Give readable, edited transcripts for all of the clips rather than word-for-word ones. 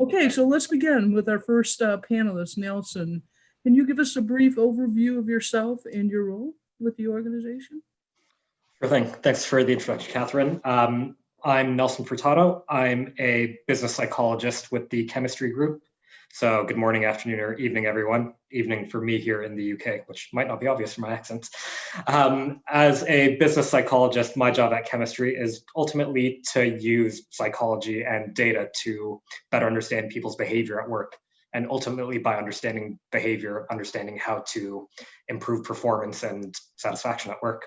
Okay, so let's begin with our first panelist, Nelson. Can you give us a brief overview of yourself and your role with the organization? Sure thing. Thanks for the introduction, Catherine. I'm Nelson Furtado. I'm a business psychologist with the chemistry group. So good morning, afternoon, or evening, everyone. Evening for me here in the UK, which might not be obvious from my accent. As a business psychologist, my job at chemistry is ultimately to use psychology and data to better understand people's behavior at work. And ultimately, by understanding behavior, understanding how to improve performance and satisfaction at work.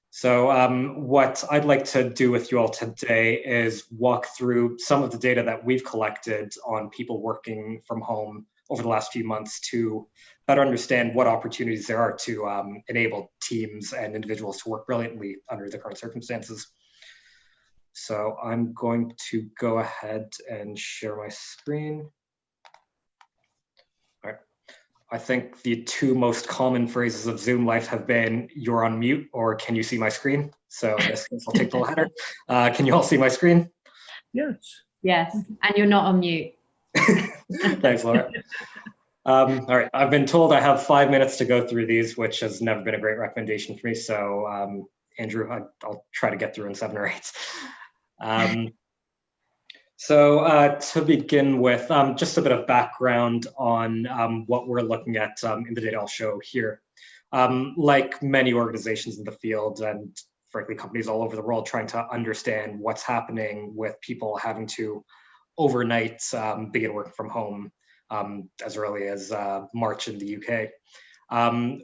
So what I'd like to do with you all today is walk through some of the data that we've collected on people working from home over the last few months to better understand what opportunities there are to enable teams and individuals to work brilliantly under the current circumstances. So I'm going to go ahead and share my screen. I think the two most common phrases of Zoom life have been, "You're on mute," or "Can you see my screen?" So in this case, I'll take the latter. Can you all see my screen? Yes. Yes, and you're not on mute. Thanks, Laura. All right, I've been told I have 5 minutes to go through these, which has never been a great recommendation for me. So Andrew, I'll try to get through in 7 or 8. So to begin with, just a bit of background on what we're looking at in the data I'll show here. Like many organizations in the field and frankly companies all over the world trying to understand what's happening with people having to overnight begin working from home as early as March in the UK.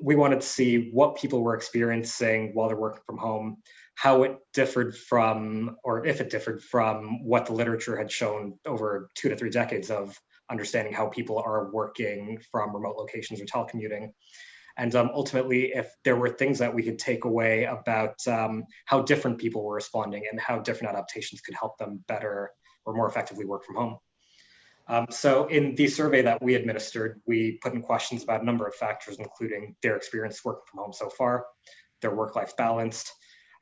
We wanted to see what people were experiencing while they're working from home, how it differed from, or if it differed from what the literature had shown over 2 to 3 decades of understanding how people are working from remote locations or telecommuting. And ultimately, if there were things that we could take away about how different people were responding and how different adaptations could help them better or more effectively work from home. So in the survey that we administered, we put in questions about a number of factors, including their experience working from home so far, their work-life balance,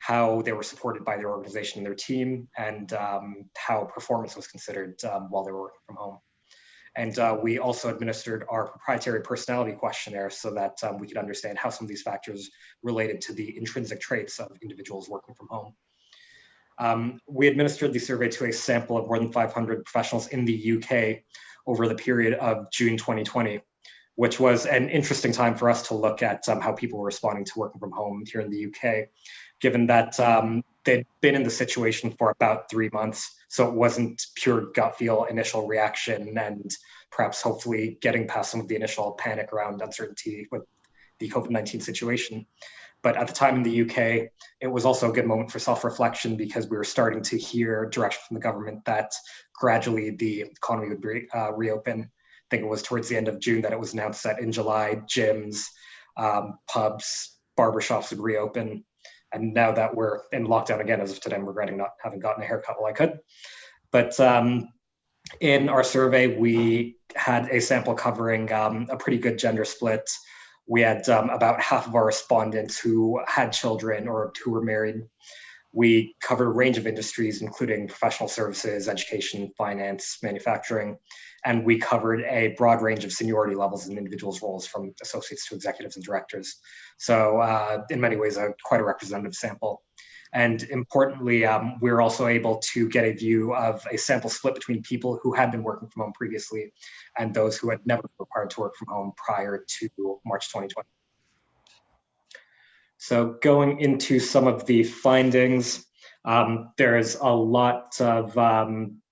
how they were supported by their organization and their team, and how performance was considered while they were working from home. And we also administered our proprietary personality questionnaire so that we could understand how some of these factors related to the intrinsic traits of individuals working from home. We administered the survey to a sample of more than 500 professionals in the UK over the period of June 2020, which was an interesting time for us to look at how people were responding to working from home here in the UK, given that they'd been in the situation for about 3 months. So it wasn't pure gut feel initial reaction and perhaps hopefully getting past some of the initial panic around uncertainty with the COVID-19 situation. But at the time in the UK, it was also a good moment for self-reflection because we were starting to hear direction from the government that gradually the economy would reopen. I think it was towards the end of June that it was announced that in July, gyms, pubs, barbershops would reopen. And now that we're in lockdown again, as of today, I'm regretting not having gotten a haircut while I could. But in our survey, we had a sample covering a pretty good gender split. We had about half of our respondents who had children or who were married. We covered a range of industries, including professional services, education, finance, manufacturing, and we covered a broad range of seniority levels in individuals' roles, from associates to executives and directors. So in many ways, quite a representative sample. And importantly, we're also able to get a view of a sample split between people who had been working from home previously and those who had never been required to work from home prior to March 2020. So going into some of the findings, there's a lot of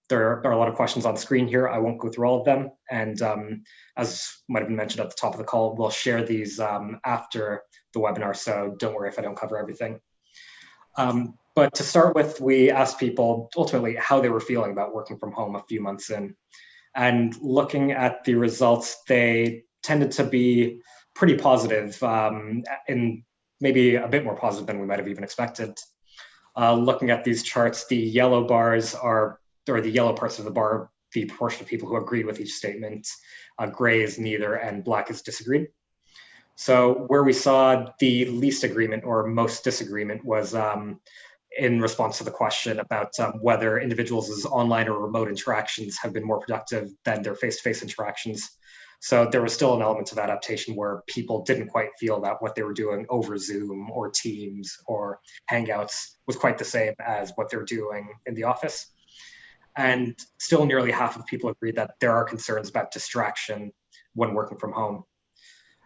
there are a lot of questions on screen here. I won't go through all of them. And as might have been mentioned at the top of the call, we'll share these after the webinar. So don't worry if I don't cover everything. But to start with, we asked people ultimately how they were feeling about working from home a few months in. And looking at the results, they tended to be pretty positive, and maybe a bit more positive than we might have even expected. Looking at these charts, the yellow bars are, or the yellow parts of the bar, the proportion of people who agree with each statement. Gray is neither, and black is disagreed. So where we saw the least agreement or most disagreement was in response to the question about whether individuals' online or remote interactions have been more productive than their face-to-face interactions. So there was still an element of adaptation where people didn't quite feel that what they were doing over Zoom or Teams or Hangouts was quite the same as what they're doing in the office. And still nearly half of people agree that there are concerns about distraction when working from home.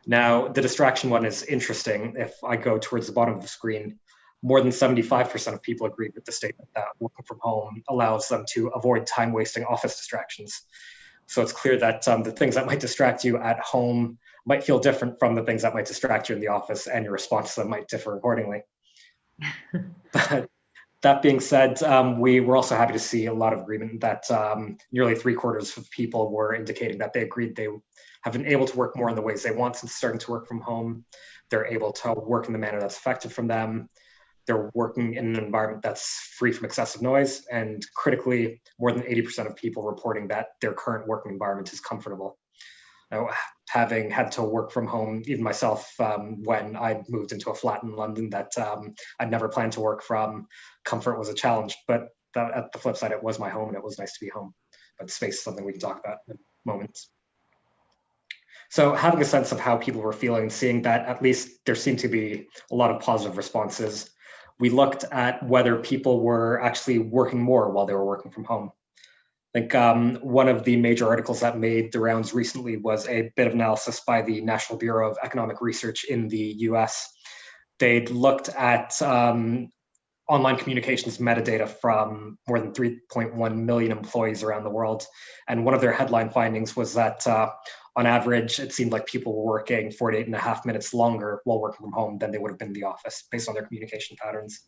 Now, the distraction one is interesting. If I go towards the bottom of the screen, more than 75% of people agree with the statement that working from home allows them to avoid time-wasting office distractions. So it's clear that the things that might distract you at home might feel different from the things that might distract you in the office, and your response to them might differ accordingly. But that being said, we were also happy to see a lot of agreement that nearly 3/4 of people were indicating that they agreed they have been able to work more in the ways they want since starting to work from home. They're able to work in the manner that's effective from them. They're working in an environment that's free from excessive noise, and critically, more than 80% of people reporting that their current working environment is comfortable. Now, having had to work from home, even myself, when I moved into a flat in London that I'd never planned to work from, comfort was a challenge, but at the flip side, it was my home and it was nice to be home. But space is something we can talk about in a moment. So having a sense of how people were feeling, seeing that at least there seemed to be a lot of positive responses, we looked at whether people were actually working more while they were working from home. I think one of the major articles that made the rounds recently was a bit of analysis by the National Bureau of Economic Research in the US. They'd looked at online communications metadata from more than 3.1 million employees around the world. And one of their headline findings was that on average, it seemed like people were working 48.5 minutes longer while working from home than they would have been in the office based on their communication patterns.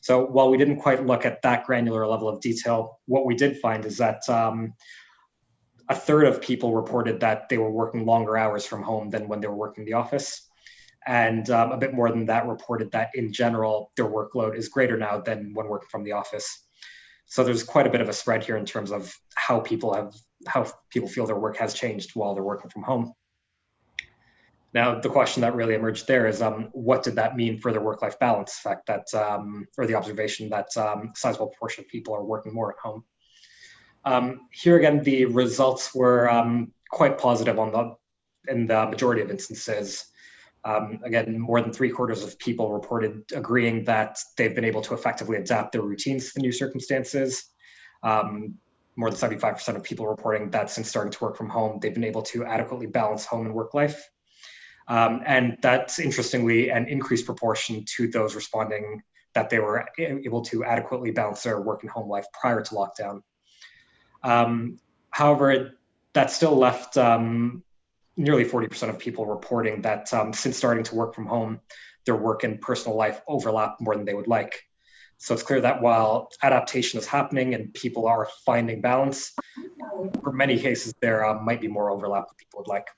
So while we didn't quite look at that granular level of detail, what we did find is that 1/3 of people reported that they were working longer hours from home than when they were working in the office. And a bit more than that reported that in general, their workload is greater now than when working from the office. So there's quite a bit of a spread here in terms of how people feel their work has changed while they're working from home. Now, the question that really emerged there is, what did that mean for their work-life balance? The fact that, or the observation that a sizable proportion of people are working more at home. Here again, the results were quite positive in the majority of instances. Again, more than 3/4 of people reported agreeing that they've been able to effectively adapt their routines to the new circumstances. More than 75% of people reporting that since starting to work from home, they've been able to adequately balance home and work life. And that's interestingly an increased proportion to those responding that they were able to adequately balance their work and home life prior to lockdown. However, that still left nearly 40% of people reporting that since starting to work from home, their work and personal life overlap more than they would like. So it's clear that while adaptation is happening and people are finding balance, for many cases, there might be more overlap than people would like.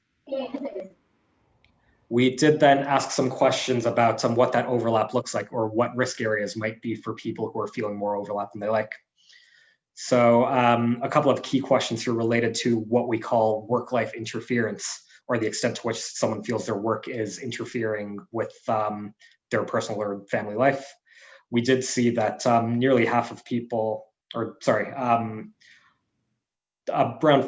We did then ask some questions about what that overlap looks like or what risk areas might be for people who are feeling more overlap than they like. So a couple of key questions here related to what we call work-life interference, or the extent to which someone feels their work is interfering with their personal or family life. We did see that nearly half of people, or sorry, around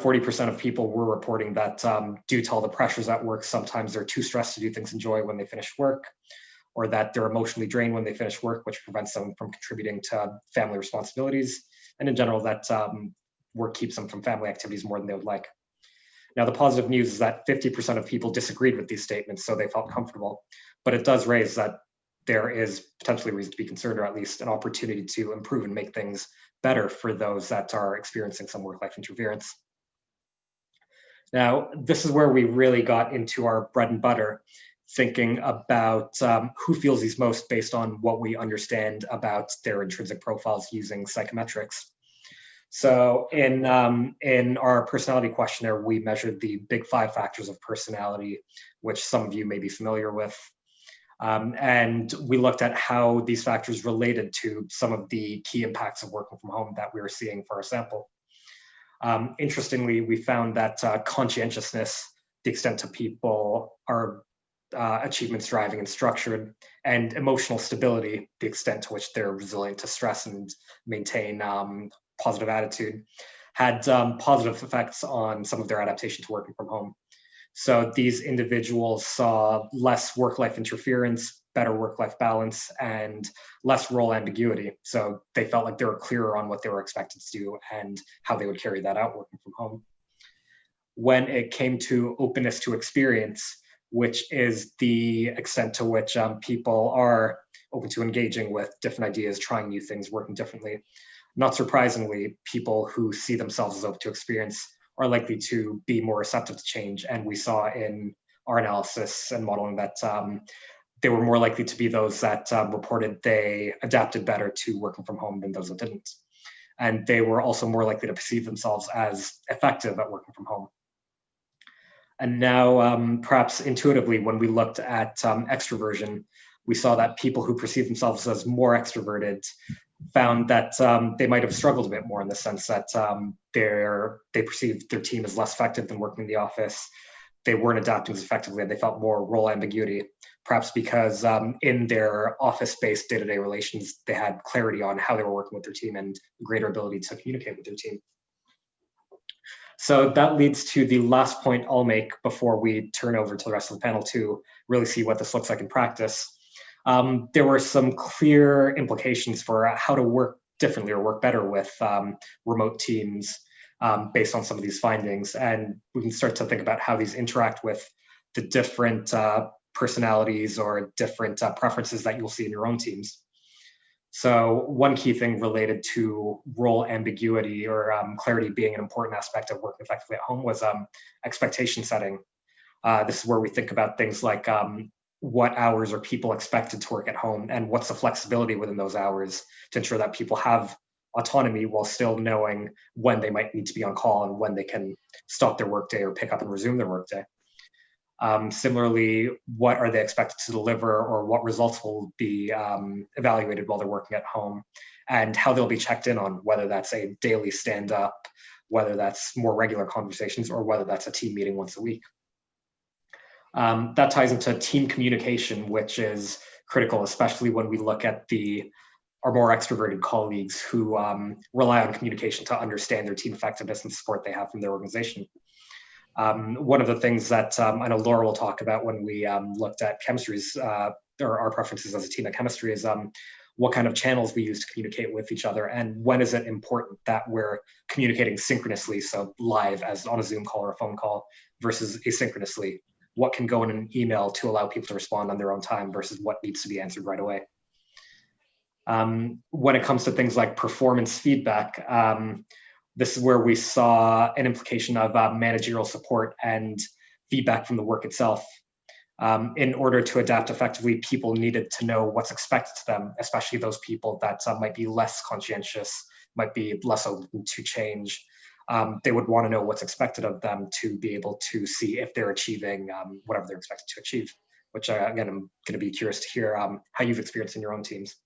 40% of people were reporting that due to all the pressures at work, sometimes they're too stressed to do things they enjoy when they finish work, or that they're emotionally drained when they finish work, which prevents them from contributing to family responsibilities. And in general, that work keeps them from family activities more than they would like. Now, the positive news is that 50% of people disagreed with these statements, so they felt comfortable. But it does raise that there is potentially reason to be concerned, or at least an opportunity to improve and make things better for those that are experiencing some work-life interference. Now, this is where we really got into our bread and butter, thinking about who feels these most based on what we understand about their intrinsic profiles using psychometrics. So in our personality questionnaire, we measured the big 5 factors of personality, which some of you may be familiar with. And we looked at how these factors related to some of the key impacts of working from home that we were seeing for our sample. Interestingly, we found that conscientiousness, the extent to people are achievements driving and structured, and emotional stability, the extent to which they're resilient to stress and maintain positive attitude, had positive effects on some of their adaptation to working from home. So these individuals saw less work-life interference, better work-life balance, and less role ambiguity. So they felt like they were clearer on what they were expected to do and how they would carry that out working from home. When it came to openness to experience, which is the extent to which people are open to engaging with different ideas, trying new things, working differently, not surprisingly, people who see themselves as open to experience are likely to be more receptive to change. And we saw in our analysis and modeling that they were more likely to be those that reported they adapted better to working from home than those that didn't. And they were also more likely to perceive themselves as effective at working from home. And now, perhaps intuitively, when we looked at extroversion, we saw that people who perceive themselves as more extroverted found that they might have struggled a bit more in the sense that they perceived their team as less effective than working in the office. They weren't adapting as effectively, and they felt more role ambiguity, perhaps because in their office-based day-to-day relations, they had clarity on how they were working with their team and greater ability to communicate with their team. So that leads to the last point I'll make before we turn over to the rest of the panel to really see what this looks like in practice. There were some clear implications for how to work differently or work better with remote teams based on some of these findings. And we can start to think about how these interact with the different personalities or different preferences that you'll see in your own teams. So one key thing related to role ambiguity or clarity being an important aspect of working effectively at home was expectation setting. This is where we think about things like what hours are people expected to work at home and what's the flexibility within those hours to ensure that people have autonomy while still knowing when they might need to be on call and when they can stop their workday or pick up and resume their workday. Similarly, what are they expected to deliver or what results will be evaluated while they're working at home and how they'll be checked in on, whether that's a daily stand-up, whether that's more regular conversations, or whether that's a team meeting once a week. That ties into team communication, which is critical, especially when we look at our more extroverted colleagues who rely on communication to understand their team effectiveness and support they have from their organization. One of the things that I know Laura will talk about when we looked at chemistry's or our preferences as a team at chemistry is what kind of channels we use to communicate with each other and when is it important that we're communicating synchronously, so live as on a Zoom call or a phone call versus asynchronously. What can go in an email to allow people to respond on their own time versus what needs to be answered right away. When it comes to things like performance feedback, this is where we saw an implication of managerial support and feedback from the work itself. In order to adapt effectively, people needed to know what's expected to them, especially those people that might be less conscientious, might be less open to change. They would want to know what's expected of them to be able to see if they're achieving whatever they're expected to achieve, which again, I'm going to be curious to hear how you've experienced in your own teams.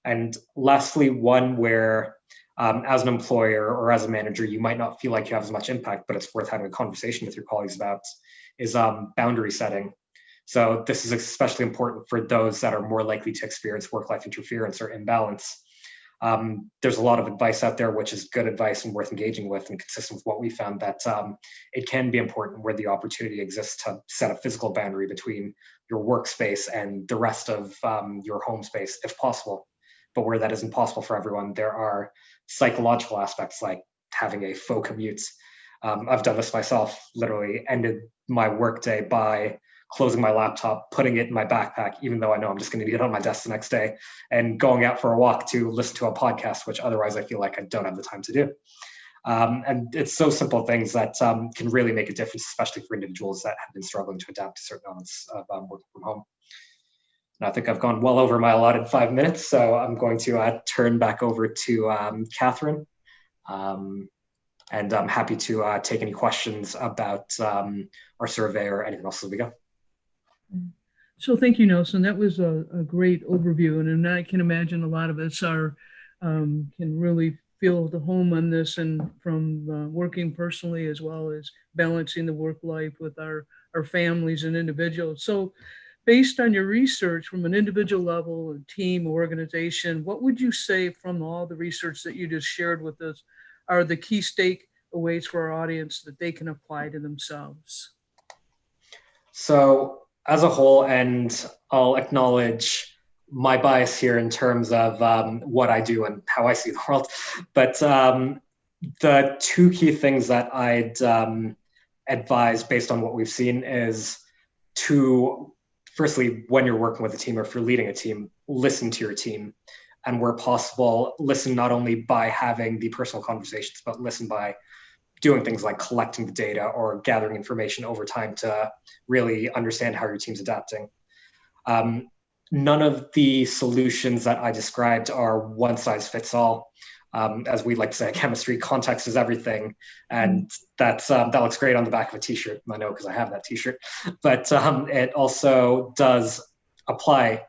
And lastly, one where as an employer or as a manager, you might not feel like you have as much impact, but it's worth having a conversation with your colleagues about, is boundary setting. So this is especially important for those that are more likely to experience work-life interference or imbalance. There's a lot of advice out there, which is good advice and worth engaging with and consistent with what we found, that it can be important where the opportunity exists to set a physical boundary between your workspace and the rest of your home space, if possible. But where that isn't possible for everyone, there are psychological aspects like having a faux commute. I've done this myself, literally ended my workday by closing my laptop, putting it in my backpack, even though I know I'm just going to need it on my desk the next day, and going out for a walk to listen to a podcast, which otherwise I feel like I don't have the time to do. And it's so simple things that can really make a difference, especially for individuals that have been struggling to adapt to certain elements of working from home. And I think I've gone well over my allotted 5 minutes, so I'm going to turn back over to Catherine. And I'm happy to take any questions about our survey or anything else as we go. So thank you, Nelson. That was a great overview. And I can imagine a lot of us can really feel the home on this, and from working personally as well as balancing the work life with our families and individuals. So based on your research from an individual level, a team, organization, what would you say from all the research that you just shared with us are the key takeaways for our audience that they can apply to themselves? So as a whole, and I'll acknowledge my bias here in terms of what I do and how I see the world, but the two key things that I'd advise based on what we've seen is to, firstly, when you're working with a team or if you're leading a team, listen to your team. And where possible, listen not only by having the personal conversations, but listen by doing things like collecting the data or gathering information over time to really understand how your team's adapting. None of the solutions that I described are one size fits all. As we like to say in chemistry, context is everything. And that looks great on the back of a t-shirt. I know because I have that t-shirt, but it also does apply.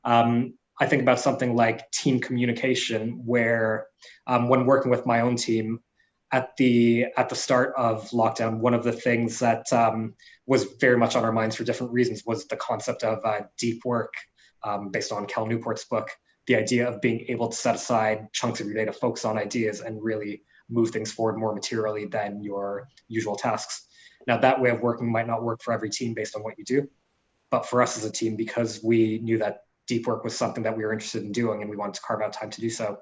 I think about something like team communication, where when working with my own team, at the start of lockdown, one of the things that was very much on our minds for different reasons was the concept of deep work, based on Cal Newport's book, the idea of being able to set aside chunks of your day to focus on ideas and really move things forward more materially than your usual tasks. Now, that way of working might not work for every team based on what you do, but for us as a team, because we knew that deep work was something that we were interested in doing and we wanted to carve out time to do so,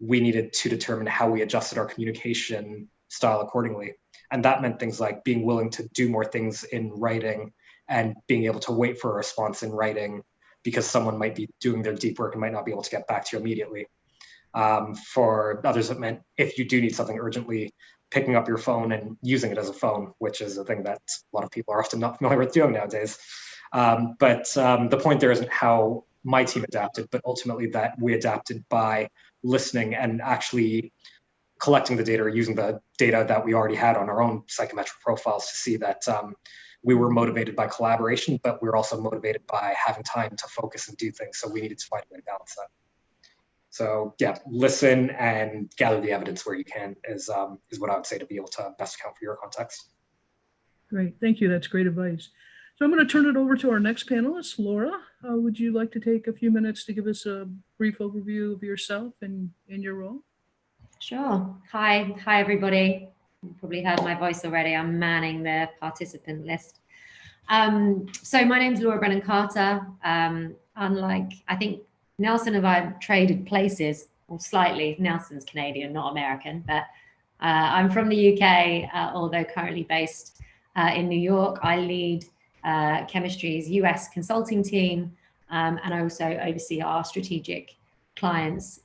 we needed to determine how we adjusted our communication style accordingly. And that meant things like being willing to do more things in writing and being able to wait for a response in writing because someone might be doing their deep work and might not be able to get back to you immediately. For others, it meant if you do need something urgently, picking up your phone and using it as a phone, which is a thing that a lot of people are often not familiar with doing nowadays. But the point there isn't how my team adapted, but ultimately that we adapted by listening and actually collecting the data or using the data that we already had on our own psychometric profiles to see that we were motivated by collaboration, but we were also motivated by having time to focus and do things. So we needed to find a way to balance that. So yeah, listen and gather the evidence where you can is what I would say to be able to best account for your context. Great, thank you. That's great advice. So I'm going to turn it over to our next panelist, Laura. Would you like to take a few minutes to give us a brief overview of yourself and your role? Sure. Hi, everybody. You probably heard my voice already. I'm manning the participant list. So my name's Laura Brennand-Carter. Unlike, I think Nelson and I traded places, or slightly. Nelson's Canadian, not American, but I'm from the UK, although currently based in New York. I lead Chemistry's US consulting team, and I also oversee our strategic clients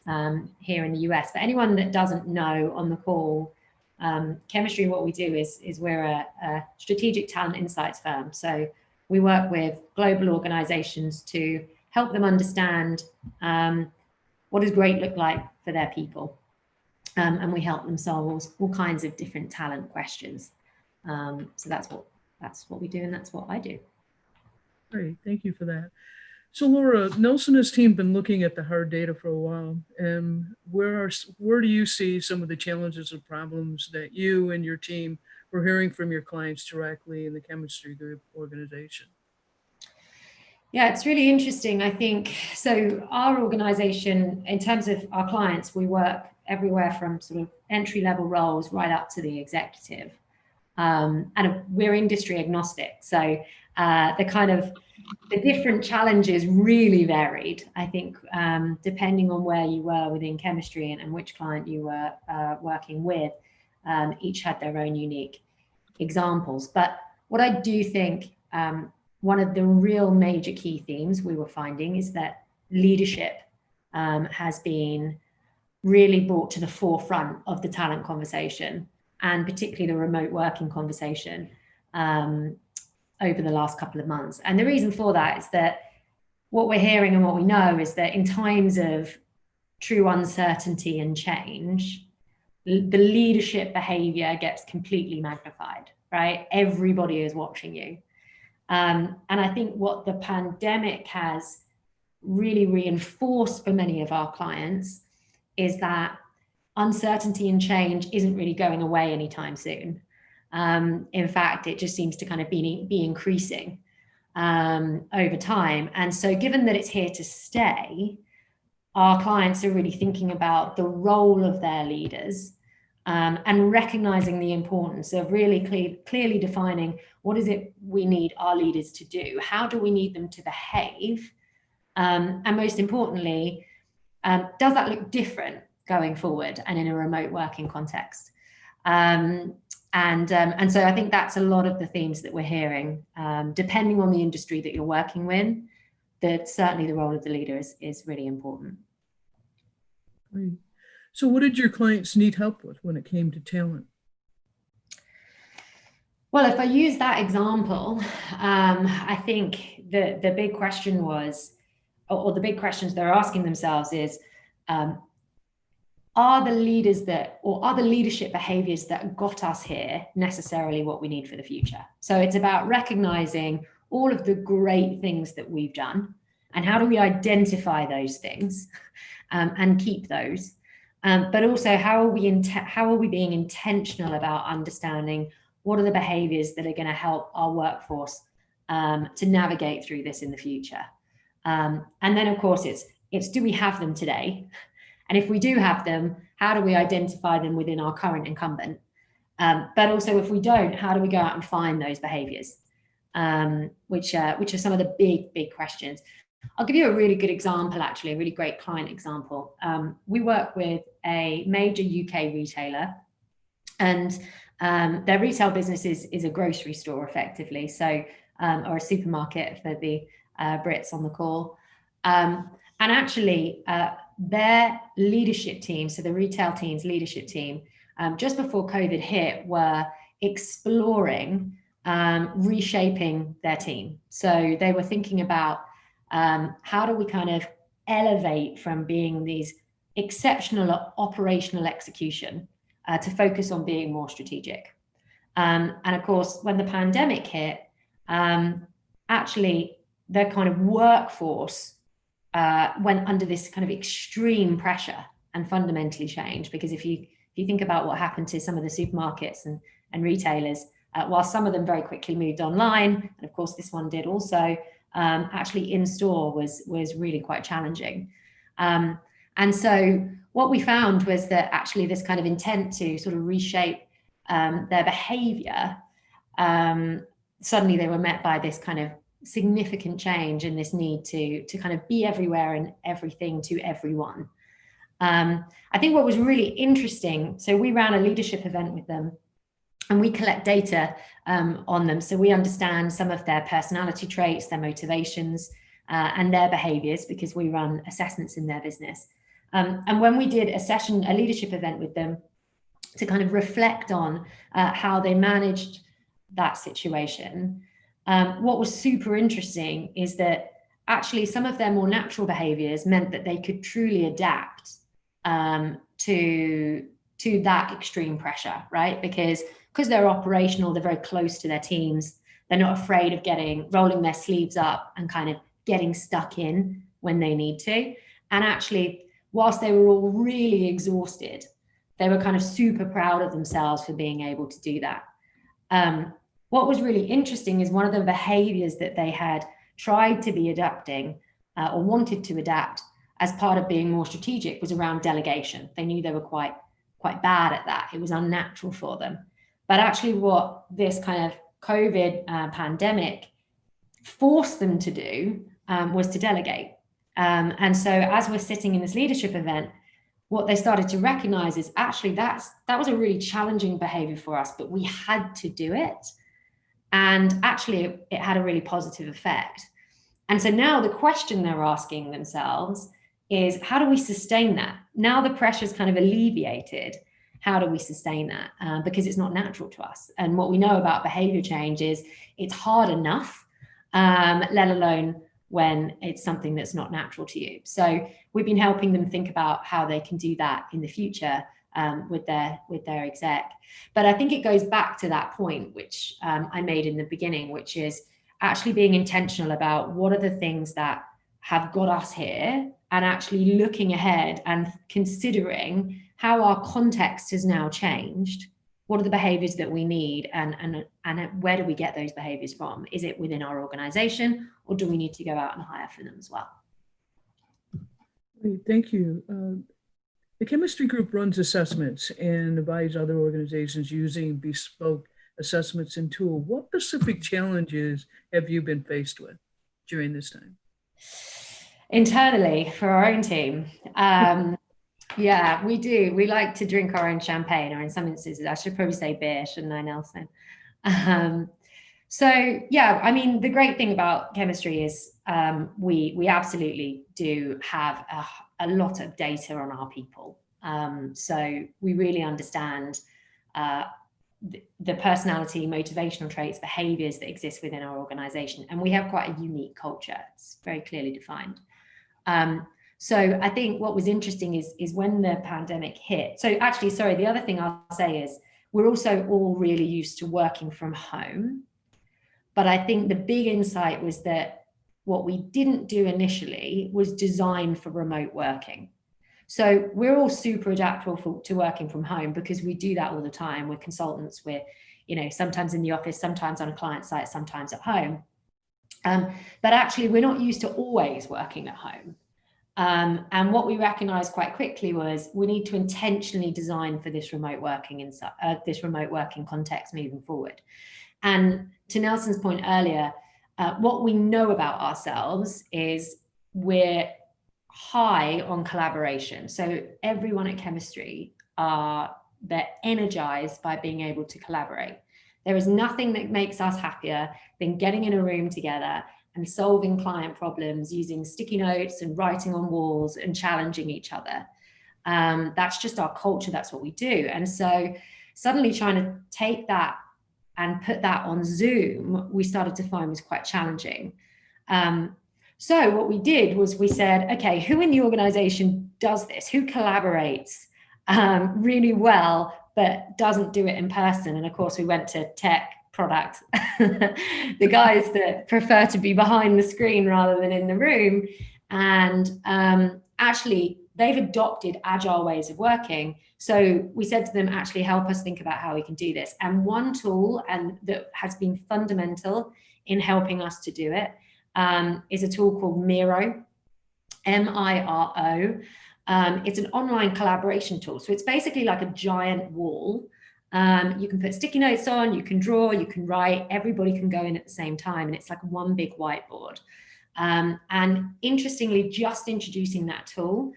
here in the US. For anyone that doesn't know on the call, Chemistry, what we do is we're a strategic talent insights firm. So we work with global organizations to help them understand what does great look like for their people. And we help them solve all kinds of different talent questions. So that's what we do, and that's what I do. Great, thank you for that. So Laura, Nelson and his team have been looking at the hard data for a while. And where do you see some of the challenges or problems that you and your team were hearing from your clients directly in the chemistry group organization? Yeah, it's really interesting. I think, so our organization, in terms of our clients, we work everywhere from sort of entry-level roles right up to the executive. And we're industry agnostic. So the different challenges really varied, I think, depending on where you were within chemistry and which client you were working with. Each had their own unique examples. But what I do think, one of the real major key themes we were finding is that leadership has been really brought to the forefront of the talent conversation, and particularly the remote working conversation over the last couple of months. And the reason for that is that what we're hearing and what we know is that in times of true uncertainty and change, the leadership behavior gets completely magnified, right? Everybody is watching you. And I think what the pandemic has really reinforced for many of our clients is that uncertainty and change isn't really going away anytime soon. In fact, it just seems to kind of be increasing over time. And so given that it's here to stay, our clients are really thinking about the role of their leaders, and recognizing the importance of really clearly defining what is it we need our leaders to do, how do we need them to behave, and most importantly, does that look different going forward and in a remote working context? And so I think that's a lot of the themes that we're hearing, depending on the industry that you're working with, that certainly the role of the leader is really important. Great. So what did your clients need help with when it came to talent? Well, if I use that example, I think the big question was, or the big questions they're asking themselves is, are the leaders that, or are the leadership behaviors that got us here necessarily what we need for the future? So it's about recognizing all of the great things that we've done, and how do we identify those things and keep those? But also, how are we being intentional about understanding what are the behaviors that are going to help our workforce to navigate through this in the future? And then, of course, it's do we have them today? And if we do have them, how do we identify them within our current incumbent? But also, if we don't, how do we go out and find those behaviors? Which are some of the big questions. I'll give you a really good example, actually, a really great client example. We work with a major UK retailer, and their retail business is a grocery store, effectively, so or a supermarket for the Brits on the call. And actually, their leadership team, so the retail team's leadership team, just before COVID hit, were exploring reshaping their team. So they were thinking about how do we kind of elevate from being these exceptional operational execution to focus on being more strategic. And of course, when the pandemic hit, actually their kind of workforce went under this kind of extreme pressure and fundamentally changed. Because if you think about what happened to some of the supermarkets and retailers, while some of them very quickly moved online, and of course this one did also, actually in store was really quite challenging. And so what we found was that actually this kind of intent to sort of reshape their behavior, suddenly they were met by this kind of significant change in this need to kind of be everywhere and everything to everyone. I think what was really interesting, so we ran a leadership event with them, and we collect data on them. So we understand some of their personality traits, their motivations, and their behaviors, because we run assessments in their business. And when we did a leadership event with them to kind of reflect on how they managed that situation, what was super interesting is that actually some of their more natural behaviors meant that they could truly adapt to that extreme pressure, right? Because they're operational, they're very close to their teams, they're not afraid of rolling their sleeves up and kind of getting stuck in when they need to. And actually, whilst they were all really exhausted, they were kind of super proud of themselves for being able to do that. What was really interesting is one of the behaviors that they had tried to be adapting or wanted to adapt as part of being more strategic was around delegation. They knew they were quite bad at that. It was unnatural for them. But actually what this kind of COVID pandemic forced them to do was to delegate. And so as we're sitting in this leadership event, what they started to recognize is actually that was a really challenging behavior for us, but we had to do it. And actually it had a really positive effect. And so now the question they're asking themselves is, how do we sustain that? Now the pressure's kind of alleviated. How do we sustain that? Because it's not natural to us. And what we know about behavior change is it's hard enough, let alone when it's something that's not natural to you. So we've been helping them think about how they can do that in the future with their exec. But I think it goes back to that point, which I made in the beginning, which is actually being intentional about what are the things that have got us here, and actually looking ahead and considering how our context has now changed. What are the behaviors that we need, and where do we get those behaviors from? Is it within our organization, or do we need to go out and hire for them as well? Great, thank you. The chemistry group runs assessments and advises other organizations using bespoke assessments and tools. What specific challenges have you been faced with during this time? Internally, for our own team, yeah, we do. We like to drink our own champagne, or in some instances, I should probably say beer, shouldn't I, Nelson? So yeah, I mean, the great thing about chemistry is we absolutely do have a lot of data on our people. So we really understand the personality, motivational traits, behaviors that exist within our organization. And we have quite a unique culture. It's very clearly defined. So I think what was interesting is when the pandemic hit. So actually, sorry, the other thing I'll say is we're also all really used to working from home. But I think the big insight was that what we didn't do initially was design for remote working. So we're all super adaptable to working from home because we do that all the time. We're consultants. We're, sometimes in the office, sometimes on a client site, sometimes at home. But actually, we're not used to always working at home. And what we recognized quite quickly was we need to intentionally design for this remote working context moving forward. And to Nelson's point earlier, what we know about ourselves is we're high on collaboration. So everyone at chemistry they're energized by being able to collaborate. There is nothing that makes us happier than getting in a room together and solving client problems using sticky notes and writing on walls and challenging each other. That's just our culture. That's what we do. And so suddenly trying to take that and put that on Zoom, we started to find was quite challenging. So what we did was we said, okay, who in the organization does this? Who collaborates really well, but doesn't do it in person? And of course, we went to tech, product, the guys that prefer to be behind the screen rather than in the room. And actually, they've adopted agile ways of working. So we said to them, actually help us think about how we can do this. And one tool that has been fundamental in helping us to do it is a tool called Miro, M-I-R-O. It's an online collaboration tool. So it's basically like a giant wall. You can put sticky notes on, you can draw, you can write, everybody can go in at the same time. And it's like one big whiteboard. And interestingly, just introducing that tool,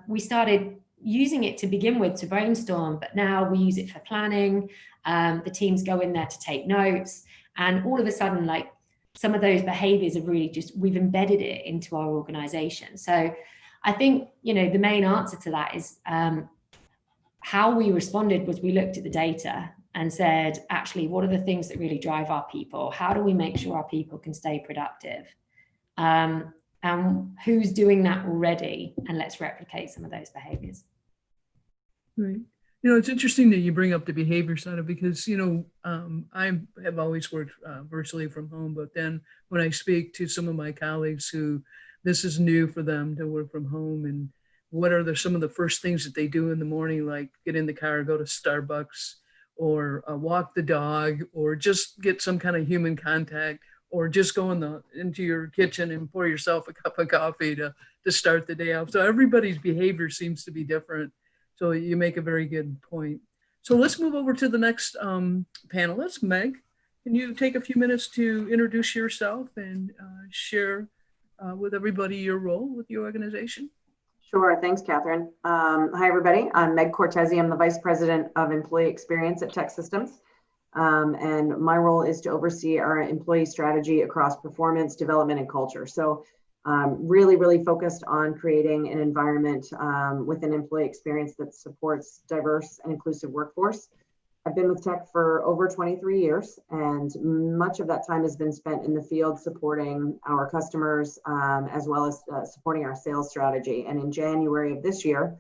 we started using it to begin with to brainstorm, but now we use it for planning. The teams go in there to take notes. And all of a sudden, like some of those behaviors have really we've embedded it into our organization. So I think, the main answer to that is how we responded was we looked at the data and said, actually, what are the things that really drive our people? How do we make sure our people can stay productive? And who's doing that already? And let's replicate some of those behaviors. Right. It's interesting that you bring up the behavior side of it because, I have always worked virtually from home, but then when I speak to some of my colleagues who this is new for them to work from home, and what are some of the first things that they do in the morning, like get in the car, go to Starbucks, or walk the dog, or just get some kind of human contact, or just go into your kitchen and pour yourself a cup of coffee to start the day off. So everybody's behavior seems to be different. So you make a very good point. So let's move over to the next panelist. Meg, can you take a few minutes to introduce yourself and share with everybody your role with the organization? Sure, thanks, Catherine. Hi, everybody. I'm Meg Cortezi. I'm the Vice President of Employee Experience at TEKsystems. And my role is to oversee our employee strategy across performance, development, and culture. So really focused on creating an environment with an employee experience that supports diverse and inclusive workforce. I've been with Tech for over 23 years, and much of that time has been spent in the field supporting our customers, as well as supporting our sales strategy. And in January of this year,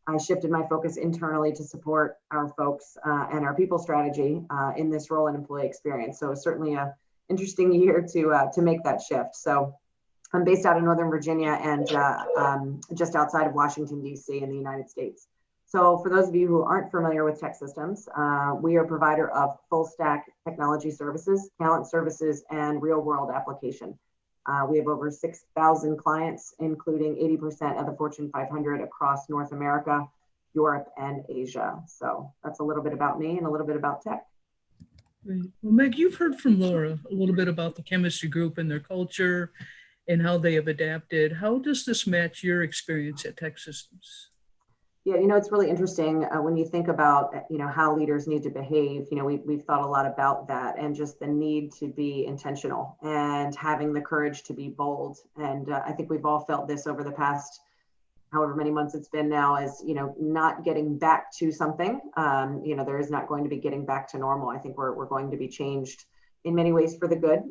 I shifted my focus internally to support our folks and our people strategy in this role in employee experience. So it's certainly an interesting year to make that shift. So I'm based out of Northern Virginia and just outside of Washington, D.C. in the United States. So for those of you who aren't familiar with TEKsystems, we are a provider of full stack technology services, talent services, and real world application. We have over 6,000 clients, including 80% of the Fortune 500 across North America, Europe, and Asia. So that's a little bit about me and a little bit about tech. Great. Well, Meg, you've heard from Laura a little bit about the chemistry group and their culture and how they have adapted. How does this match your experience at TEKsystems? Yeah, it's really interesting when you think about, how leaders need to behave. We've thought a lot about that and just the need to be intentional and having the courage to be bold. And I think we've all felt this over the past however many months it's been now, is, not getting back to something. There is not going to be getting back to normal. I think we're going to be changed in many ways for the good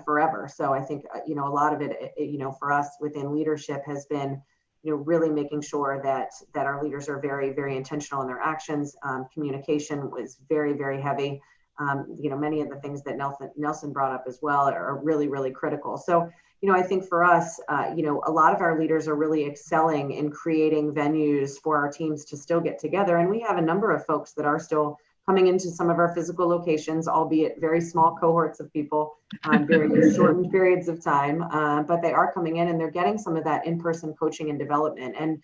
forever. So I think, a lot of it, for us within leadership has been, really making sure that our leaders are very, very intentional in their actions. Communication was very, very heavy. Many of the things that Nelson brought up as well are really, really critical. So, I think for us, a lot of our leaders are really excelling in creating venues for our teams to still get together. And we have a number of folks that are still coming into some of our physical locations, albeit very small cohorts of people during shortened periods of time. But they are coming in and they're getting some of that in-person coaching and development. And,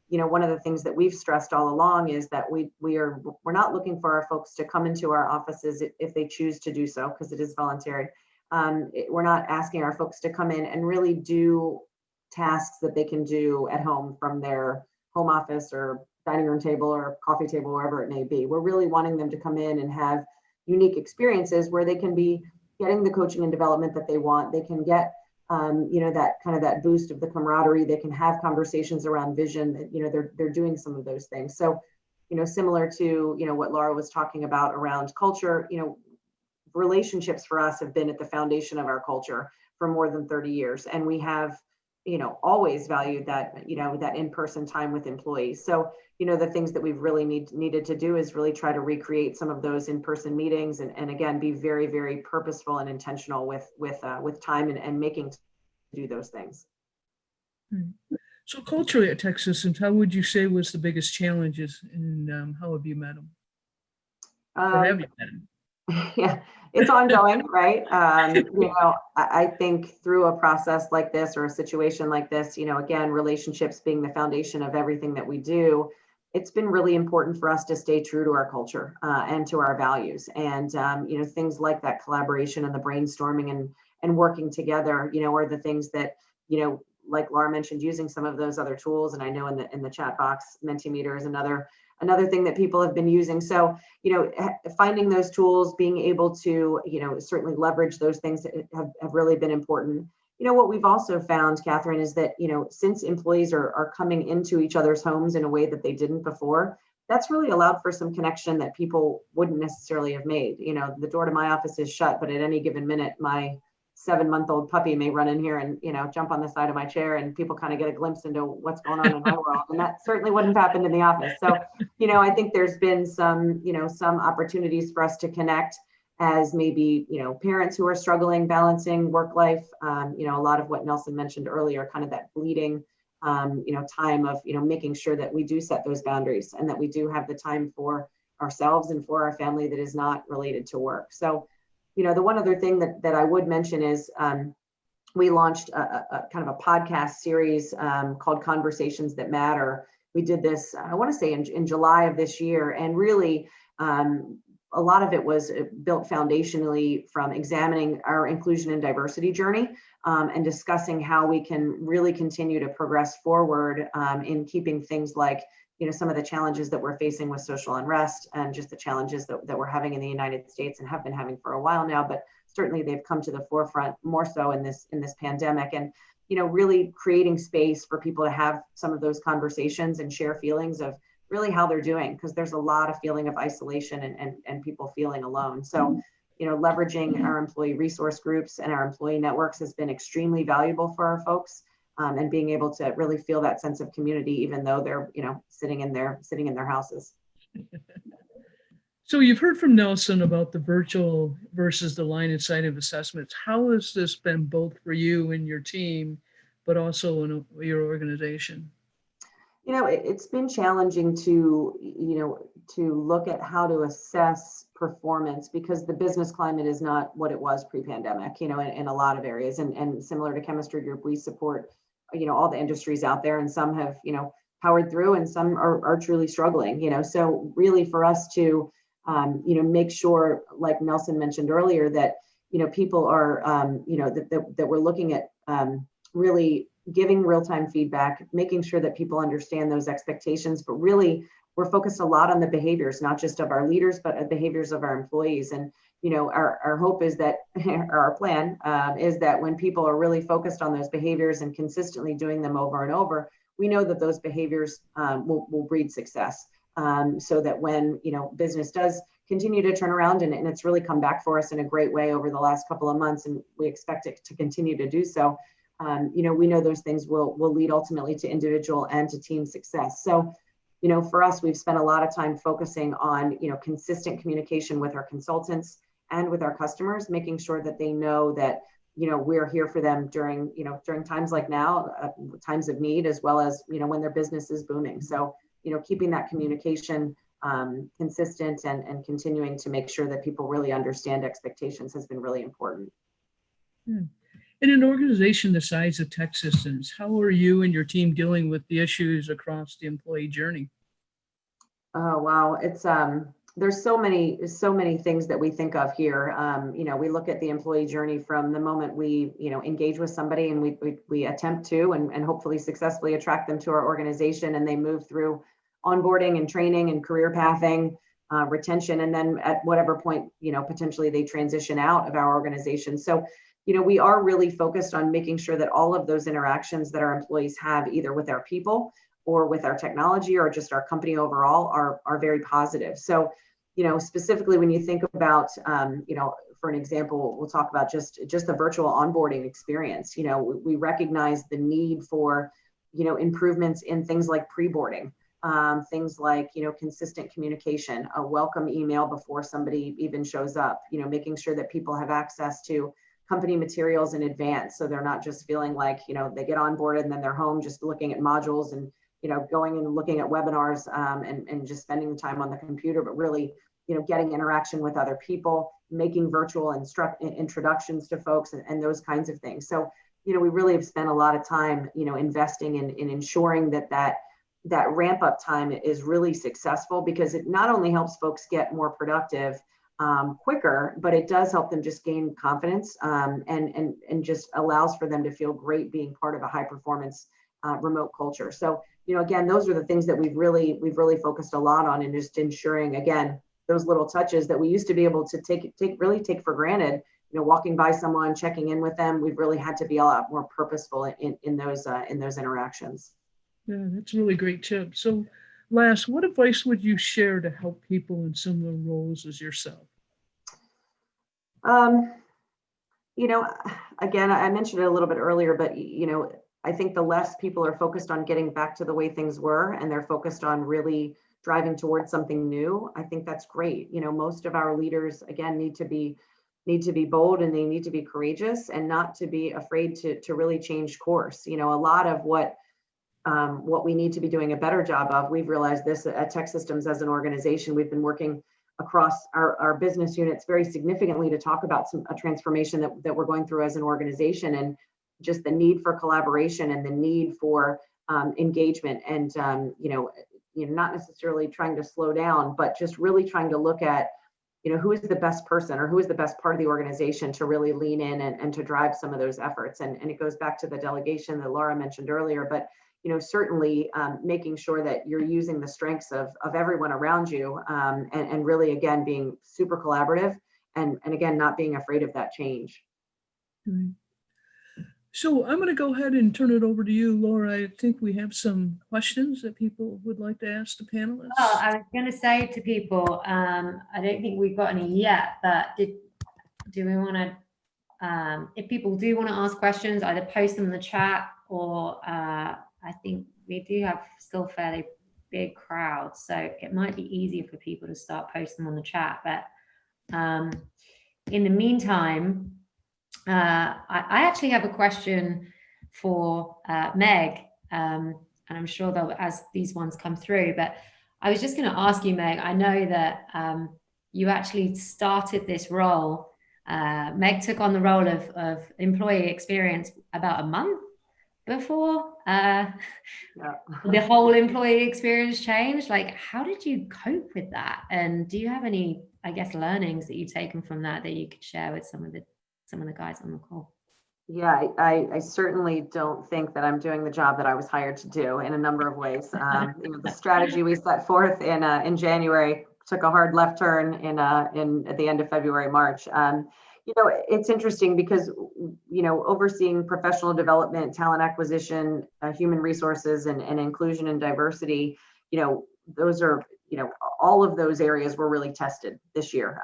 one of the things that we've stressed all along is that we're not looking for our folks to come into our offices if they choose to do so, because it is voluntary. We're not asking our folks to come in and really do tasks that they can do at home from their home office or dining room table or coffee table, wherever it may be. We're really wanting them to come in and have unique experiences where they can be getting the coaching and development that they want. They can get, that kind of that boost of the camaraderie. They can have conversations around vision that, they're doing some of those things. So, similar to, what Laura was talking about around culture, relationships for us have been at the foundation of our culture for more than 30 years. And we have, always valued that, that in-person time with employees. So, the things that we've really needed to do is really try to recreate some of those in-person meetings and again, be very, very purposeful and intentional with time and making to do those things. So culturally at TEKsystems, how would you say was the biggest challenges and how have you met them? Or have you met them? Yeah, it's ongoing, right? I think through a process like this or a situation like this, again, relationships being the foundation of everything that we do, it's been really important for us to stay true to our culture and to our values. And, things like that collaboration and the brainstorming and working together, are the things that, like Laura mentioned, using some of those other tools. And I know in the chat box, Mentimeter is another thing that people have been using. So, finding those tools, being able to, certainly leverage those things that have really been important. What we've also found, Catherine, is that, since employees are coming into each other's homes in a way that they didn't before, that's really allowed for some connection that people wouldn't necessarily have made. The door to my office is shut, but at any given minute, my 7-month-old puppy may run in here and, jump on the side of my chair and people kind of get a glimpse into what's going on in my world. And that certainly wouldn't have happened in the office. So, I think there's been some opportunities for us to connect as maybe, parents who are struggling, balancing work life, a lot of what Nelson mentioned earlier, kind of that bleeding, time of, making sure that we do set those boundaries and that we do have the time for ourselves and for our family that is not related to work. So, the one other thing that I would mention is we launched a kind of a podcast series called Conversations That Matter. We did this, I want to say in July of this year, and really a lot of it was built foundationally from examining our inclusion and diversity journey and discussing how we can really continue to progress forward in keeping things like, some of the challenges that we're facing with social unrest and just the challenges that we're having in the United States and have been having for a while now, but certainly they've come to the forefront more so in this pandemic. And, really creating space for people to have some of those conversations and share feelings of really how they're doing, because there's a lot of feeling of isolation and people feeling alone. So, leveraging our employee resource groups and our employee networks has been extremely valuable for our folks. And being able to really feel that sense of community, even though they're, sitting in their houses. So you've heard from Nelson about the virtual versus the line of sight of assessments. How has this been both for you and your team, but also in your organization? It's been challenging to, to look at how to assess performance because the business climate is not what it was pre-pandemic, in a lot of areas. And similar to Chemistry Group, we support, all the industries out there, and some have, powered through and some are truly struggling, so really for us to, make sure, like Nelson mentioned earlier, that, people are, that we're looking at really giving real-time feedback, making sure that people understand those expectations, but really we're focused a lot on the behaviors, not just of our leaders, but the behaviors of our employees. And, our hope is that, or our plan is that when people are really focused on those behaviors and consistently doing them over and over, we know that those behaviors will breed success. So that when, business does continue to turn around, and it's really come back for us in a great way over the last couple of months, and we expect it to continue to do so. We know those things will lead ultimately to individual and to team success. So, for us, we've spent a lot of time focusing on, consistent communication with our consultants and with our customers, making sure that they know that, we're here for them during times like now, times of need, as well as, when their business is booming. So, keeping that communication consistent and continuing to make sure that people really understand expectations has been really important. In an organization the size of TEKsystems, how are you and your team dealing with the issues across the employee journey? Oh, wow. It's there's so many things that we think of here. We look at the employee journey from the moment we, engage with somebody and we attempt to and hopefully successfully attract them to our organization, and they move through onboarding and training and career pathing, retention, and then at whatever point, potentially they transition out of our organization. So, we are really focused on making sure that all of those interactions that our employees have, either with our people or with our technology or just our company overall, are very positive. So, specifically when you think about, for an example, we'll talk about just the virtual onboarding experience. We recognize the need for, improvements in things like pre-boarding, things like, consistent communication, a welcome email before somebody even shows up, making sure that people have access to company materials in advance, so they're not just feeling like, they get onboarded and then they're home just looking at modules and, going and looking at webinars and just spending the time on the computer, but really, getting interaction with other people, making virtual introductions to folks and those kinds of things. So, we really have spent a lot of time, investing in ensuring that ramp up time is really successful, because it not only helps folks get more productive quicker, but it does help them just gain confidence and just allows for them to feel great being part of a high performance remote culture. So, again, those are the things that we've really focused a lot on, and just ensuring, again, those little touches that we used to be able to take for granted, walking by someone, checking in with them. We've really had to be a lot more purposeful in those interactions. Yeah, that's a really great tip. So last, what advice would you share to help people in similar roles as yourself? Again, I mentioned it a little bit earlier, but, I think the less people are focused on getting back to the way things were, and they're focused on really driving towards something new, I think that's great. Most of our leaders, again, need to be bold, and they need to be courageous, and not to be afraid to really change course. A lot of what we need to be doing a better job of, we've realized this at TEKsystems as an organization. We've been working across our business units very significantly to talk about a transformation that we're going through as an organization, and just the need for collaboration and the need for engagement, and not necessarily trying to slow down, but just really trying to look at, who is the best person or who is the best part of the organization to really lean in and to drive some of those efforts. And it goes back to the delegation that Laura mentioned earlier, but certainly making sure that you're using the strengths of everyone around you, and really, again, being super collaborative, and again, not being afraid of that change. Right. So I'm going to go ahead and turn it over to you, Laura. I think we have some questions that people would like to ask the panelists. Well, I was going to say to people, I don't think we've got any yet, but do we want to, if people do want to ask questions, either post them in the chat, or I think we do have still fairly big crowds, so it might be easier for people to start posting them on the chat. But in the meantime, I actually have a question for Meg. and I'm sure they'll, as these ones come through. But I was just going to ask you, Meg, I know that you actually started this role. Meg took on the role of employee experience about a month before the whole employee experience changed. Like, how did you cope with that? And do you have any, I guess, learnings that you've taken from that you could share with some of the guys on the call? Yeah, I certainly don't think that I'm doing the job that I was hired to do in a number of ways. The strategy we set forth in January took a hard left turn in at the end of February, March. It's interesting because overseeing professional development, talent acquisition, human resources, and inclusion and diversity, those are all of those areas were really tested this year.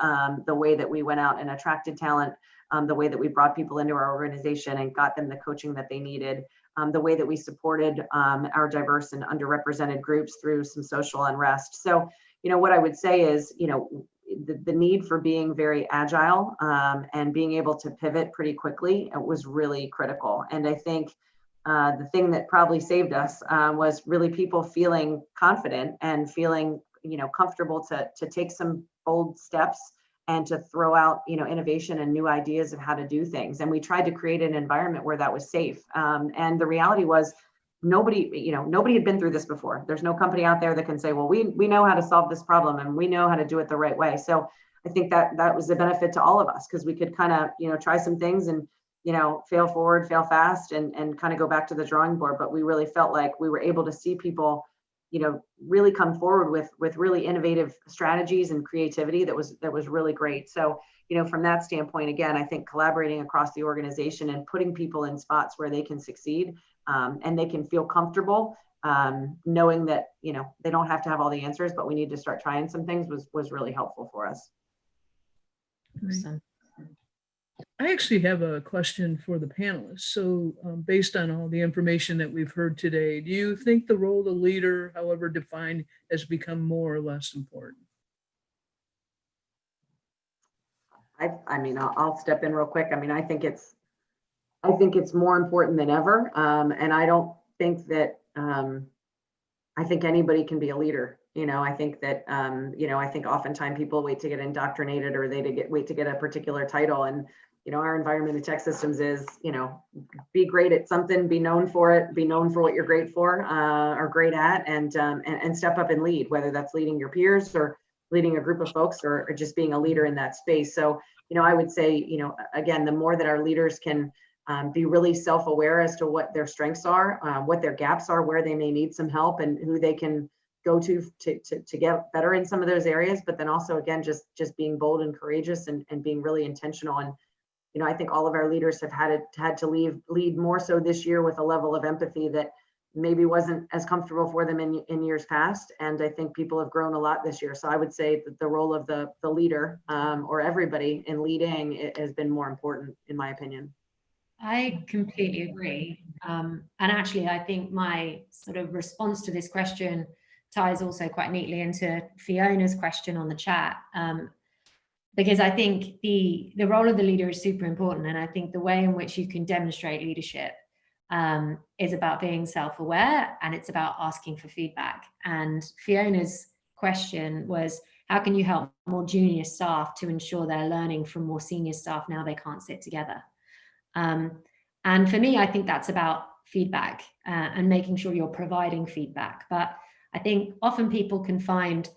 The way that we went out and attracted talent. The way that we brought people into our organization and got them the coaching that they needed, the way that we supported our diverse and underrepresented groups through some social unrest. So, what I would say is, the need for being very agile and being able to pivot pretty quickly was really critical. And I think the thing that probably saved us was really people feeling confident and feeling, comfortable to take some bold steps and to throw out, innovation and new ideas of how to do things. And we tried to create an environment where that was safe. And the reality was nobody had been through this before. There's no company out there that can say, well, we know how to solve this problem and we know how to do it the right way. So I think that was a benefit to all of us because we could kind of, try some things and, fail forward, fail fast and kind of go back to the drawing board. But we really felt like we were able to see people really come forward with really innovative strategies and creativity that was really great. So, from that standpoint, again, I think collaborating across the organization and putting people in spots where they can succeed and they can feel comfortable knowing that, they don't have to have all the answers, but we need to start trying some things was really helpful for us. Awesome. I actually have a question for the panelists. So based on all the information that we've heard today, do you think the role of the leader, however defined, has become more or less important? I'll step in real quick. I think it's more important than ever. And I don't think that, I think anybody can be a leader. I think that, I think oftentimes people wait to get indoctrinated or wait to get a particular title. And, our environment at TEKsystems is, be great at something, be known for it, be known for what you're great for or great at, and step up and lead, whether that's leading your peers or leading a group of folks or just being a leader in that space. So, I would say, again, the more that our leaders can be really self-aware as to what their strengths are, what their gaps are, where they may need some help and who they can go to get better in some of those areas, but then also, again, just being bold and courageous and being really intentional. And, I think all of our leaders have had to lead more so this year with a level of empathy that maybe wasn't as comfortable for them in years past. And I think people have grown a lot this year. So I would say that the role of the leader or everybody in leading it has been more important, in my opinion. I completely agree. And actually, I think my sort of response to this question ties also quite neatly into Fiona's question on the chat. Because I think the role of the leader is super important. And I think the way in which you can demonstrate leadership is about being self-aware and it's about asking for feedback. And Fiona's question was, how can you help more junior staff to ensure they're learning from more senior staff now they can't sit together? And for me, I think that's about feedback and making sure you're providing feedback. But I think often people can find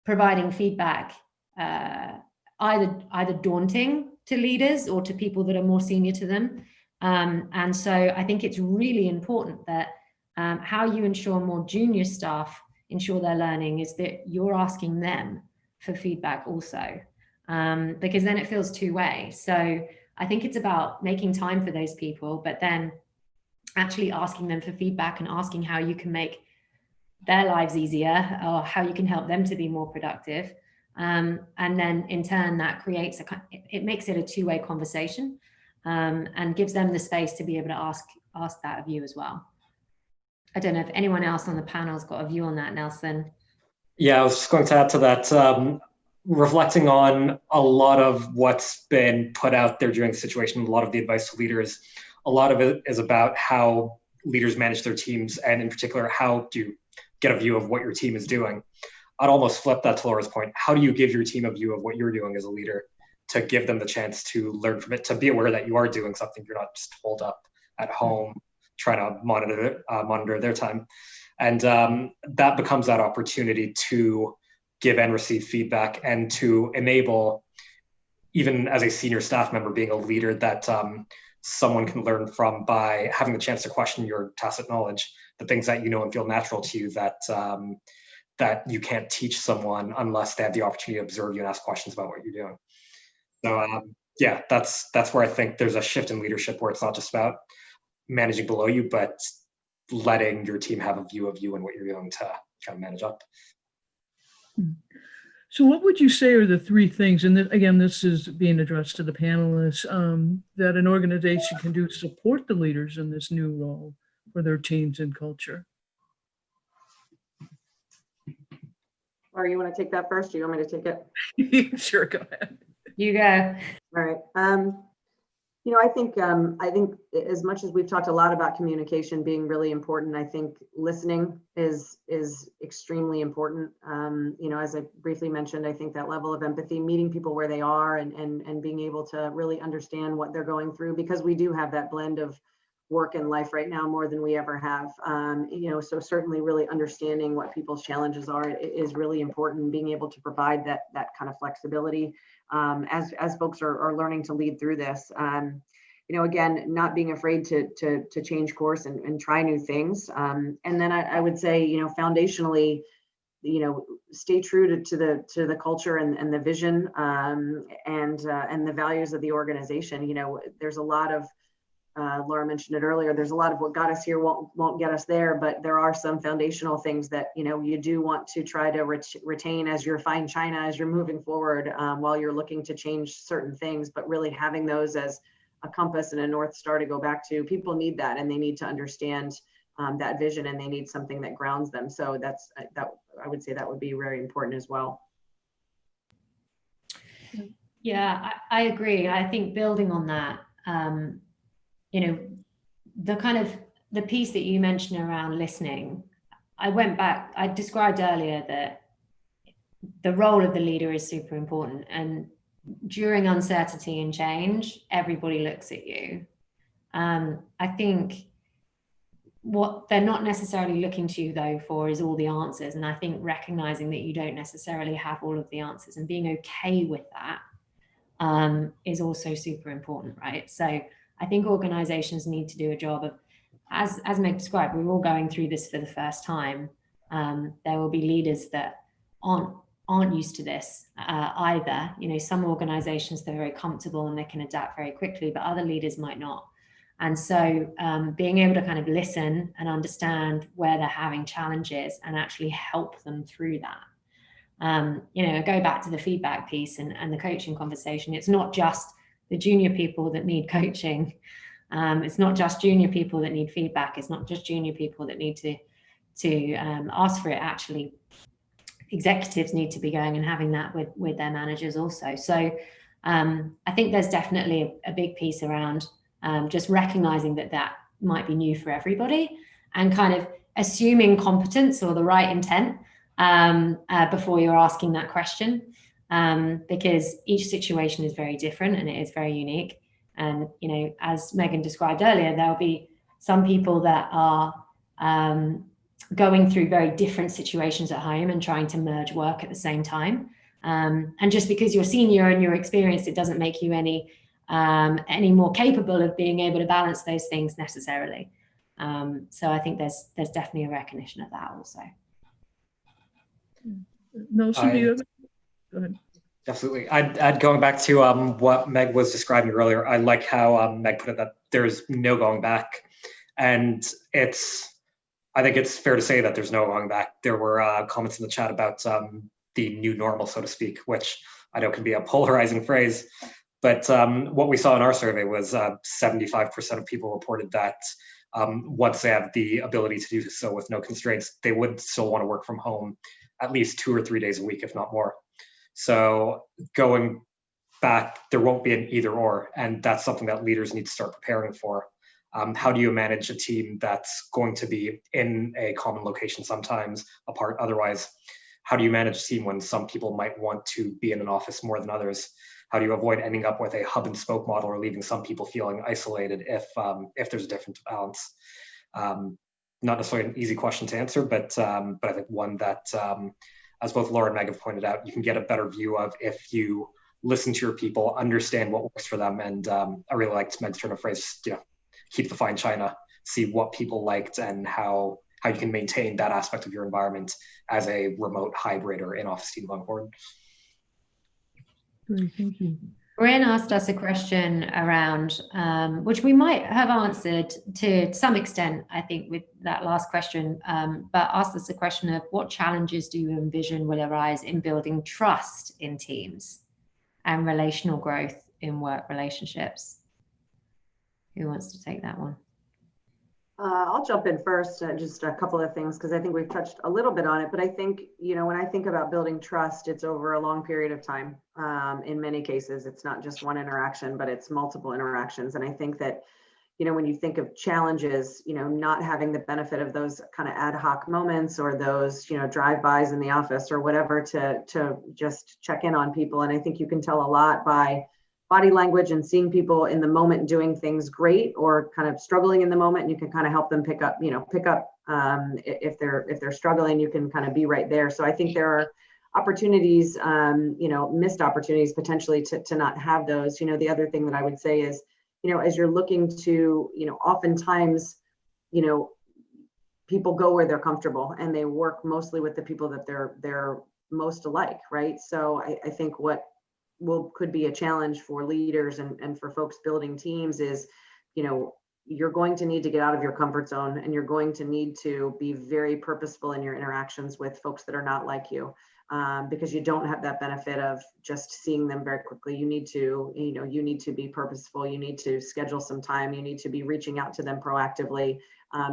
providing feedback either daunting to leaders or to people that are more senior to them. And so I think it's really important that how you ensure more junior staff ensure they're learning is that you're asking them for feedback also, because then it feels two-way. So I think it's about making time for those people, but then actually asking them for feedback and asking how you can make their lives easier or how you can help them to be more productive. And then in turn, that creates it makes it a two-way conversation and gives them the space to be able to ask that of you as well. I don't know if anyone else on the panel's got a view on that, Nelson. Yeah, I was just going to add to that. Reflecting on a lot of what's been put out there during the situation, a lot of the advice to leaders, a lot of it is about how leaders manage their teams, and in particular, how do you get a view of what your team is doing? I'd almost flip that to Laura's point. How do you give your team a view of what you're doing as a leader, to give them the chance to learn from it, to be aware that you are doing something, you're not just holed up at home trying to monitor their time. And that becomes that opportunity to give and receive feedback, and to enable, even as a senior staff member, being a leader that someone can learn from by having the chance to question your tacit knowledge, the things that you know and feel natural to you that that you can't teach someone unless they have the opportunity to observe you and ask questions about what you're doing. So yeah, that's where I think there's a shift in leadership, where it's not just about managing below you, but letting your team have a view of you and what you're doing to kind of manage up. So what would you say are the three things, and again, this is being addressed to the panelists, that an organization can do to support the leaders in this new role for their teams and culture? Or you want to take that first, or you want me to take it? Sure, go ahead. You go. All right. You know, I think as much as we've talked a lot about communication being really important, I think listening is extremely important. You know, as I briefly mentioned, I think that level of empathy, meeting people where they are, and being able to really understand what they're going through, because we do have that blend of work and life right now more than we ever have. You know, so certainly really understanding what people's challenges are is really important. Being able to provide that kind of flexibility as folks are learning to lead through this. You know, again, not being afraid to change course and try new things. And then I would say, you know, foundationally, you know, stay true to the culture and the vision and the values of the organization. You know, there's a lot of Laura mentioned it earlier. There's a lot of what got us here won't get us there, but there are some foundational things that, you know, you do want to try to retain as you're fine china, as you're moving forward, while you're looking to change certain things, but really having those as a compass and a North Star to go back to. People need that, and they need to understand that vision, and they need something that grounds them. So that I would say that would be very important as well. Yeah, I agree. I think building on that, you know, the piece that you mentioned around listening, I went back, I described earlier that the role of the leader is super important. And during uncertainty and change, everybody looks at you. I think what they're not necessarily looking to you though for is all the answers. And I think recognizing that you don't necessarily have all of the answers and being okay with that is also super important, right? So I think organizations need to do a job of, as Meg described, we're all going through this for the first time. There will be leaders that aren't used to this either. You know, some organizations, they're very comfortable and they can adapt very quickly, but other leaders might not. And so being able to kind of listen and understand where they're having challenges and actually help them through that. You know, go back to the feedback piece and the coaching conversation. It's not just the junior people that need coaching. It's not just junior people that need feedback. It's not just junior people that need to ask for it. Actually, executives need to be going and having that with their managers also. So I think there's definitely a big piece around just recognizing that might be new for everybody, and kind of assuming competence or the right intent before you're asking that question. Because each situation is very different and it is very unique. And, you know, as Megan described earlier, there'll be some people that are going through very different situations at home and trying to merge work at the same time. And just because you're senior and you're experienced, it doesn't make you any more capable of being able to balance those things necessarily. So I think there's definitely a recognition of that also. No, so do you have? Go ahead. Absolutely. I'd going back to what Meg was describing earlier. I like how Meg put it, that there's no going back. And I think it's fair to say that there's no going back. There were comments in the chat about the new normal, so to speak, which I know can be a polarizing phrase. But what we saw in our survey was 75% of people reported that once they have the ability to do so with no constraints, they would still want to work from home at least 2 or 3 days a week, if not more. So going back, there won't be an either or, and that's something that leaders need to start preparing for. How do you manage a team that's going to be in a common location sometimes, apart otherwise? How do you manage a team when some people might want to be in an office more than others? How do you avoid ending up with a hub and spoke model or leaving some people feeling isolated if there's a different balance? Not necessarily an easy question to answer, but I think one that, as both Laura and Meg have pointed out, you can get a better view of if you listen to your people, understand what works for them, and I really liked Meg's turn of phrase, keep the fine china, see what people liked and how you can maintain that aspect of your environment as a remote hybrid or in-office team going forward. Great, thank you. Brian asked us a question around, which we might have answered to some extent, I think, with that last question, but asked us a question of what challenges do you envision will arise in building trust in teams and relational growth in work relationships? Who wants to take that one? I'll jump in first, just a couple of things, because I think we've touched a little bit on it, but I think, when I think about building trust, it's over a long period of time. In many cases, it's not just one interaction, but it's multiple interactions. And I think that, when you think of challenges, not having the benefit of those kind of ad hoc moments or those, drive-bys in the office or whatever to just check in on people. And I think you can tell a lot by body language and seeing people in the moment doing things great or kind of struggling in the moment. And you can kind of help them pick up if they're struggling, you can kind of be right there. So I think there are opportunities, missed opportunities potentially to not have those. The other thing that I would say is, as you're looking to, oftentimes, people go where they're comfortable and they work mostly with the people that they're most alike, right? So I think what could be a challenge for leaders and for folks building teams is, you're going to need to get out of your comfort zone and you're going to need to be very purposeful in your interactions with folks that are not like you, because you don't have that benefit of just seeing them very quickly. You need to, you need to be purposeful. You need to schedule some time. You need to be reaching out to them proactively,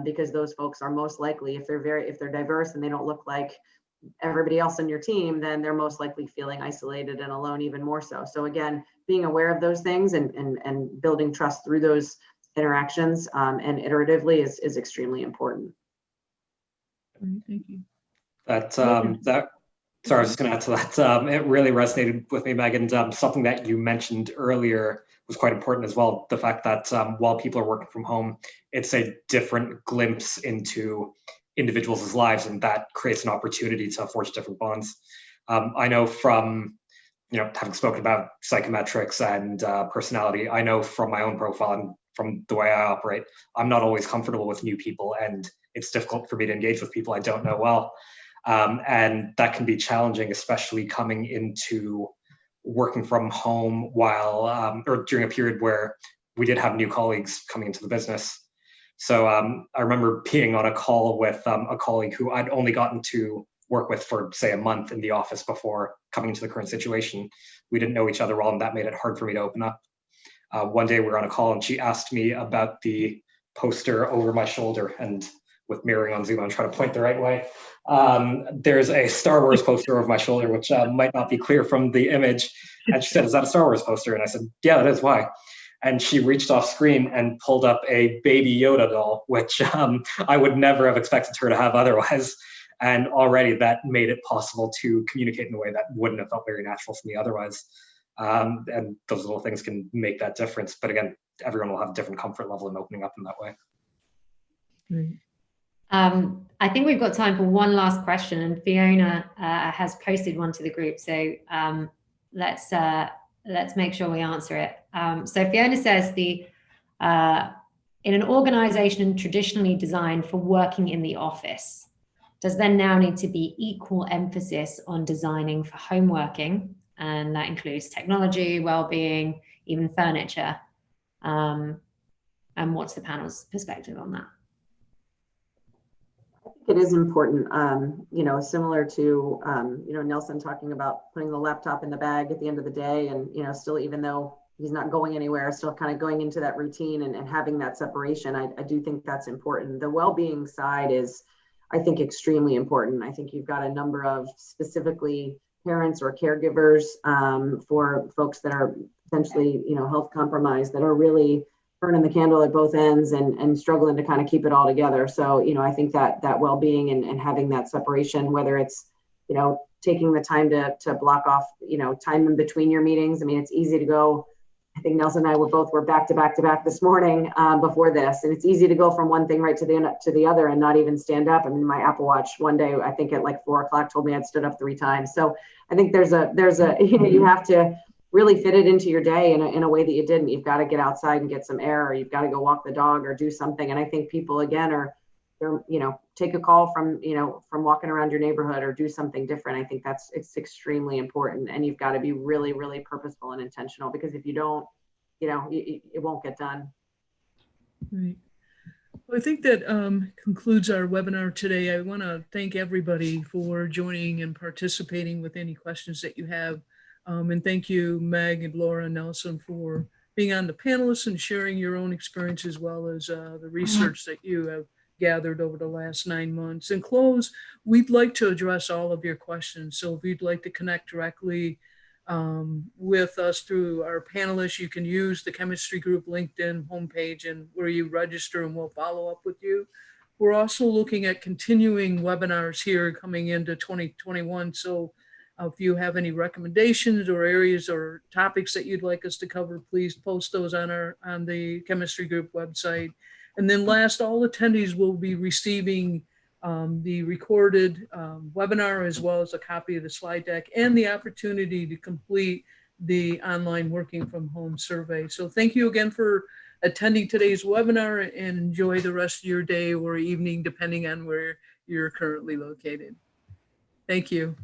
because those folks are most likely, if they're diverse and they don't look like everybody else on your team, then they're most likely feeling isolated and alone even more so. So again, being aware of those things and building trust through those interactions and iteratively is extremely important. Thank you. Sorry, I was just going to add to that. It really resonated with me, Megan. Something that you mentioned earlier was quite important as well. The fact that while people are working from home, it's a different glimpse into individuals' lives, and that creates an opportunity to forge different bonds. I know from, having spoken about psychometrics and personality, I know from my own profile and from the way I operate, I'm not always comfortable with new people, and it's difficult for me to engage with people I don't know well. And that can be challenging, especially coming into working from home while, or during a period where we did have new colleagues coming into the business. So I remember being on a call with a colleague who I'd only gotten to work with for, say, a month in the office before coming into the current situation. We didn't know each other well, and that made it hard for me to open up. One day we were on a call and she asked me about the poster over my shoulder, and with mirroring on Zoom, I'm trying to point the right way. There's a Star Wars poster over my shoulder, which might not be clear from the image. And she said, "Is that a Star Wars poster?" And I said, "Yeah, it is. Why?" And she reached off screen and pulled up a baby Yoda doll, which I would never have expected her to have otherwise. And already that made it possible to communicate in a way that wouldn't have felt very natural for me otherwise. And those little things can make that difference. But again, everyone will have a different comfort level in opening up in that way. Great. I think we've got time for one last question, and Fiona has posted one to the group. So let's make sure we answer it. So Fiona says, in an organization traditionally designed for working in the office, does there now need to be equal emphasis on designing for home working? And that includes technology, well-being, even furniture. And what's the panel's perspective on that? I think it is important, similar to, Nelson talking about putting the laptop in the bag at the end of the day and, still, even though he's not going anywhere, still kind of going into that routine and having that separation. I do think that's important. The well-being side is, I think, extremely important. I think you've got a number of specifically parents or caregivers for folks that are potentially, health compromised, that are really burning the candle at both ends and struggling to kind of keep it all together. So, I think that well-being and having that separation, whether it's, taking the time to block off, time in between your meetings. I mean, it's easy to go. I think Nelson and I were back to back this morning before this, and it's easy to go from one thing right to the other and not even stand up. I mean, my Apple Watch one day, I think at like 4 o'clock, told me I'd stood up 3 times. So I think there's a you have to really fit it into your day in a way that you didn't. You've got to get outside and get some air, or you've got to go walk the dog or do something. And I think people again they're take a call from walking around your neighborhood or do something different. I think it's extremely important, and you've got to be really, really purposeful and intentional, because if you don't, it won't get done. Right. Well, I think that concludes our webinar today. I want to thank everybody for joining and participating with any questions that you have. And thank you, Meg and Laura and Nelson, for being on the panelists and sharing your own experience, as well as the research that you have gathered over the last 9 months. In close, we'd like to address all of your questions. So if you'd like to connect directly with us through our panelists, you can use the Chemistry Group LinkedIn homepage and where you register, and we'll follow up with you. We're also looking at continuing webinars here coming into 2021. So if you have any recommendations or areas or topics that you'd like us to cover, please post those on the Chemistry Group website. And then last, all attendees will be receiving the recorded webinar, as well as a copy of the slide deck and the opportunity to complete the online working from home survey. So thank you again for attending today's webinar, and enjoy the rest of your day or evening, depending on where you're currently located. Thank you.